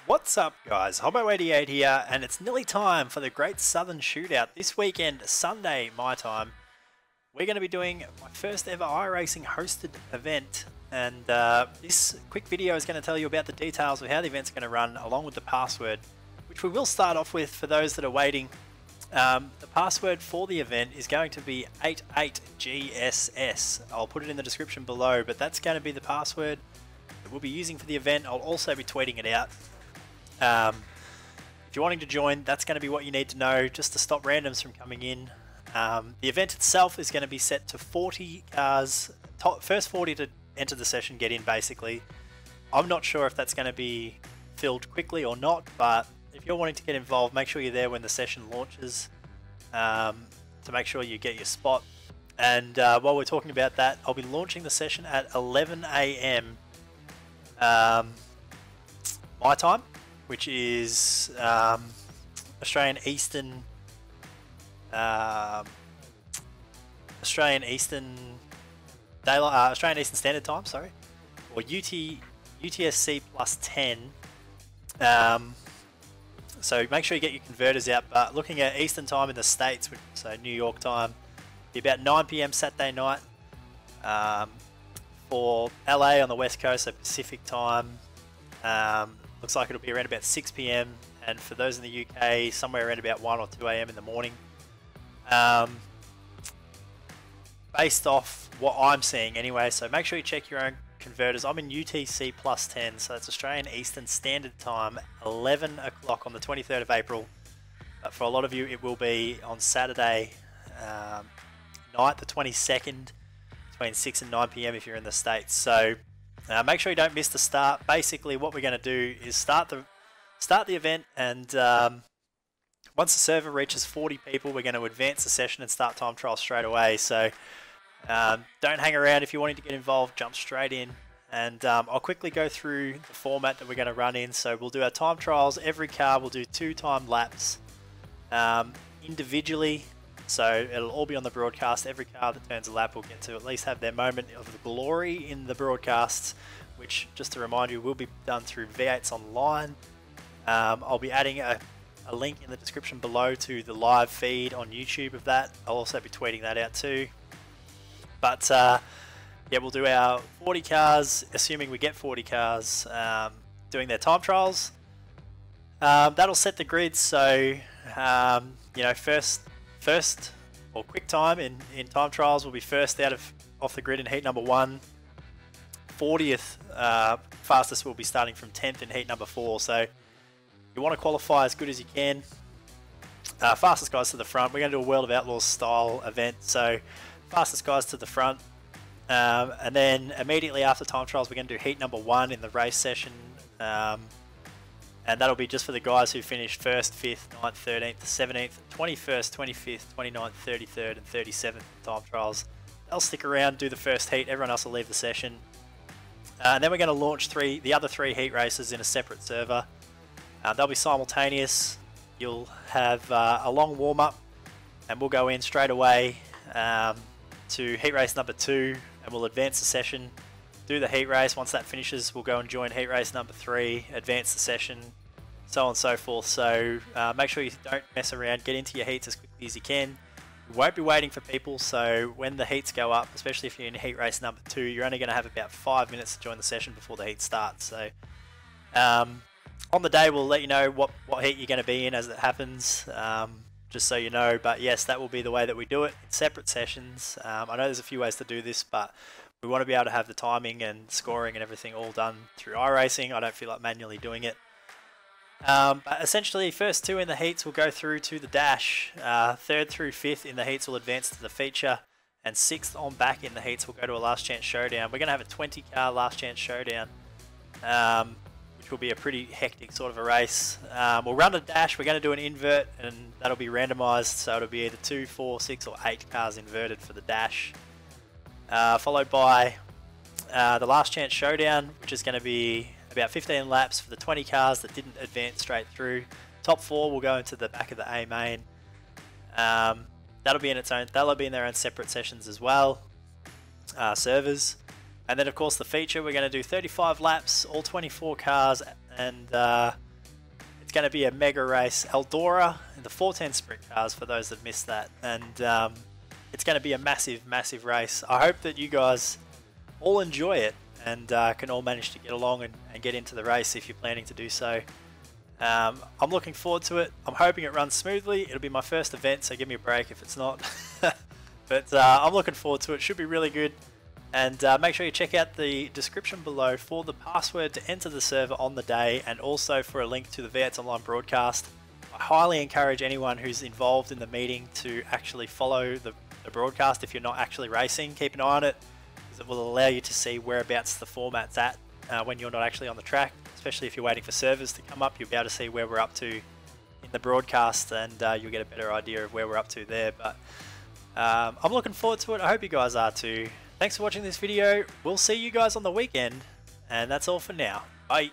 What's up guys, Hobo88 here, and it's nearly time for the Great Southern Shootout this weekend, Sunday my time. We're going to be doing my first ever iRacing hosted event, and this quick video is going to tell you about the details of how the event's going to run along with the password, which we will start off with for those that are waiting. The password for the event is going to be 88GSS. I'll put it in the description below, but that's going to be the password that we'll be using for the event. I'll also be tweeting it out. If you're wanting to join, that's going to be what you need to know just to stop randoms from coming in. The event itself is going to be set to 40 cars, first 40 to enter the session get in basically. I'm not sure if that's going to be filled quickly or not, but if you're wanting to get involved, make sure you're there when the session launches to make sure you get your spot. And while we're talking about that, I'll be launching the session at 11 AM my time, which is Australian Eastern Standard Time, sorry, or UTSC plus 10. So make sure you get your converters out. But looking at Eastern Time in the States, so New York time, be about 9 PM Saturday night. For LA on the West Coast, so Pacific time. Looks like it'll be around about 6 PM, and for those in the UK, somewhere around about 1 or 2 AM in the morning. Based off what I'm seeing anyway, so make sure you check your own converters. I'm in UTC plus 10, so it's Australian Eastern Standard Time, 11 o'clock on the 23rd of April. But for a lot of you, it will be on Saturday night, the 22nd, between 6 and 9 PM if you're in the States. So make sure you don't miss the start. Basically what we're going to do is start the event, and once the server reaches 40 people, we're going to advance the session and start time trials straight away. So don't hang around. If you're wanting to get involved, jump straight in. And I'll quickly go through the format that we're going to run in. So we'll do our time trials. Every car will do 2 time laps individually. So it'll all be on the broadcast. Every car that turns a lap will get to at least have their moment of glory in the broadcasts, which, just to remind you, will be done through V8's Online. I'll be adding a link in the description below to the live feed on YouTube of that. I'll also be tweeting that out too. But yeah, we'll do our 40 cars, assuming we get 40 cars, doing their time trials. That'll set the grid. So you know, first or quick time in time trials will be first off the grid in heat number 1. 40th fastest will be starting from 10th in heat number 4. So you want to qualify as good as you can. Fastest guys to the front. We're going to do a World of Outlaws style event, so fastest guys to the front. And then immediately after time trials, we're going to do heat number 1 in the race session. And that'll be just for the guys who finished 1st, 5th, 9th, 13th, 17th, 21st, 25th, 29th, 33rd, and 37th time trials. They'll stick around, do the first heat. Everyone else will leave the session. And then we're going to launch the other 3 heat races in a separate server. They'll be simultaneous. You'll have a long warm-up, and we'll go in straight away to heat race number 2, and we'll advance the session. Do the heat race. Once that finishes, we'll go and join heat race number 3, advance the session, so on and so forth. So make sure you don't mess around. Get into your heats as quickly as you can. You won't be waiting for people, so when the heats go up, especially if you're in heat race number 2, you're only going to have about 5 minutes to join the session before the heat starts. So on the day, we'll let you know what heat you're going to be in as it happens, just so you know. But yes, that will be the way that we do it in separate sessions. I know there's a few ways to do this, but we want to be able to have the timing and scoring and everything all done through iRacing. I don't feel like manually doing it. But essentially, first 2 in the heats will go through to the dash. 3rd through 5th in the heats will advance to the feature. And 6th on back in the heats will go to a last chance showdown. We're going to have a 20 car last chance showdown, which will be a pretty hectic sort of a race. We'll run a dash. We're going to do an invert, and that'll be randomized. So it'll be either 2, 4, 6 or 8 cars inverted for the dash. Followed by the last chance showdown, which is going to be about 15 laps for the 20 cars that didn't advance straight through. Top 4 will go into the back of the A main. That'll be in their own separate sessions as well, servers. And then of course the feature, we're going to do 35 laps, all 24 cars, and going to be a mega race, Eldora, in the 410 sprint cars for those that missed that. And it's going to be a massive, massive race. I hope that you guys all enjoy it and can all manage to get along and get into the race if you're planning to do so. I'm looking forward to it. I'm hoping it runs smoothly. It'll be my first event, so give me a break if it's not. But I'm looking forward to it. Should be really good. And make sure you check out the description below for the password to enter the server on the day, and also for a link to the V8s Online broadcast. I highly encourage anyone who's involved in the meeting to actually follow the broadcast if you're not actually racing. Keep an eye on it, because it will allow you to see whereabouts the format's at when you're not actually on the track. Especially if you're waiting for servers to come up, you'll be able to see where we're up to in the broadcast, and you'll get a better idea of where we're up to there. But I'm looking forward to it. I hope you guys are too. Thanks for watching this video. We'll see you guys on the weekend, and that's all for now. Bye.